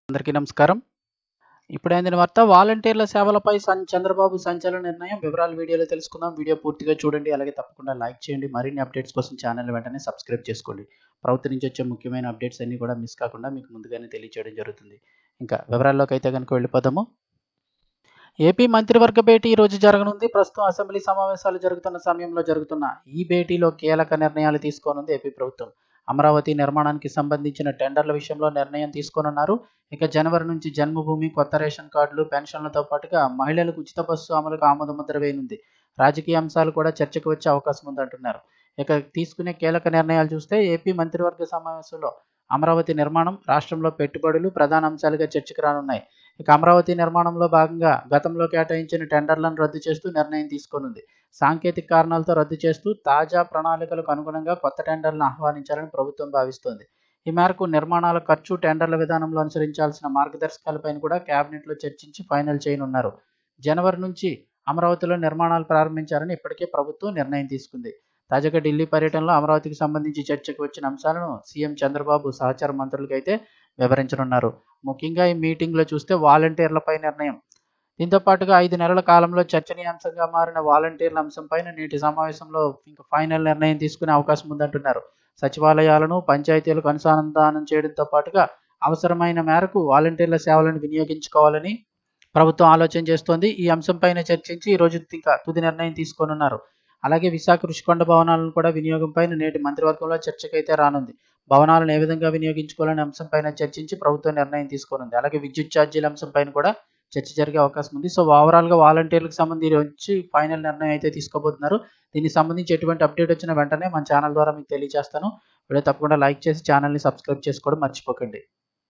అందరికీ నమస్కారం. ఇప్పుడే అందిన వార్త వాలంటీర్ల సేవలపై చంద్రబాబు సంచలన నిర్ణయం. వివరాలు వీడియోలో తెలుసుకుందాం. వీడియో పూర్తిగా చూడండి. అలాగే తప్పకుండా లైక్ చేయండి. మరిన్ని అప్డేట్స్ కోసం ఛానల్‌ని వెంటనే సబ్స్క్రైబ్ చేసుకోండి. ప్రభుత్వం నుంచి వచ్చే ముఖ్యమైన అప్డేట్స్ అన్నీ కూడా మిస్ కాకుండా మీకు ముందుగానే తెలియజేయడం జరుగుతుంది. ఇంకా వివరాల్లోకైతే గనుక వెళ్ళిపోదాము. ఏపీ మంత్రివర్గ భేటీ ఈరోజు జరగనుంది. ప్రస్తుతం అసెంబ్లీ సమావేశాలు జరుగుతున్న సమయంలో జరుగుతున్న ఈ భేటీలో కీలక నిర్ణయాలు తీసుకోనుంది ఏపీ ప్రభుత్వం. అమరావతి నిర్మాణానికి సంబంధించిన టెండర్ల విషయంలో నిర్ణయం తీసుకోనున్నారు. ఇక జనవరి నుంచి జన్మభూమి, కొత్త రేషన్ కార్డులు, పెన్షన్లతో పాటుగా మహిళలకు ఉచిత బస్సు అమలుకు ఆమోదముద్ర వేయనుంది. రాజకీయ అంశాలు కూడా చర్చకు వచ్చే అవకాశం ఉందంటున్నారు. ఇక తీసుకునే కీలక నిర్ణయాలు చూస్తే ఏపీ మంత్రివర్గ సమావేశంలో అమరావతి నిర్మాణం, రాష్ట్రంలో పెట్టుబడులు ప్రధాన అంశాలుగా చర్చకు రానున్నాయి. ఇక అమరావతి నిర్మాణంలో భాగంగా గతంలో కేటాయించిన టెండర్లను రద్దు చేస్తూ నిర్ణయం తీసుకోనుంది. సాంకేతిక కారణాలతో రద్దు చేస్తూ తాజా ప్రణాళికలకు అనుగుణంగా కొత్త టెండర్లను ఆహ్వానించాలని ప్రభుత్వం భావిస్తోంది. ఈ మేరకు నిర్మాణాల ఖర్చు, టెండర్ల విధానంలో అనుసరించాల్సిన మార్గదర్శకాలపైన కూడా కేబినెట్లో చర్చించి ఫైనల్ చేయనున్నారు. జనవరి నుంచి అమరావతిలో నిర్మాణాలు ప్రారంభించాలని ఇప్పటికే ప్రభుత్వం నిర్ణయం తీసుకుంది. తాజాగా ఢిల్లీ పర్యటనలో అమరావతికి సంబంధించి చర్చకు వచ్చిన అంశాలను సీఎం చంద్రబాబు సహచర మంత్రులకైతే వివరించనున్నారు. ముఖ్యంగా ఈ మీటింగ్లో చూస్తే వాలంటీర్లపై నిర్ణయం. దీంతో పాటుగా 5 నెలల కాలంలో చర్చనీయాంశంగా మారిన వాలంటీర్ల అంశంపైన నేటి సమావేశంలో ఫైనల్ నిర్ణయం తీసుకునే అవకాశం ఉందంటున్నారు. సచివాలయాలను, పంచాయతీలకు అనుసంధానం చేయడంతో పాటుగా అవసరమైన మేరకు వాలంటీర్ల సేవలను వినియోగించుకోవాలని ప్రభుత్వం ఆలోచన చేస్తోంది. ఈ అంశంపైన చర్చించి ఈరోజు ఇంకా తుది నిర్ణయం తీసుకోనున్నారు. అలాగే విశాఖ రుషికొండ భవనాలను కూడా వినియోగంపైన నేటి మంత్రివర్గంలో చర్చకైతే రానుంది. భవనాలను ఏ విధంగా వినియోగించుకోవాలనే అంశంపైన చర్చించి ప్రభుత్వం నిర్ణయం తీసుకోనుంది. అలాగే విద్యుత్ ఛార్జీల అంశంపైన కూడా చర్చ జరిగే అవకాశం ఉంది. సో ఓవరాల్‌గా వాలంటీర్లకు సంబంధించి ఫైనల్ నిర్ణయం అయితే తీసుకోబోతున్నారు. దీనికి సంబంధించి ఎటువంటి అప్డేట్ వచ్చినా వెంటనే మన ఛానల్ ద్వారా మీకు తెలియజేస్తాను. వీడియో తప్పకుండా లైక్ చేసి ఛానల్‌ని సబ్స్క్రైబ్ చేసుకోవడం మర్చిపోకండి.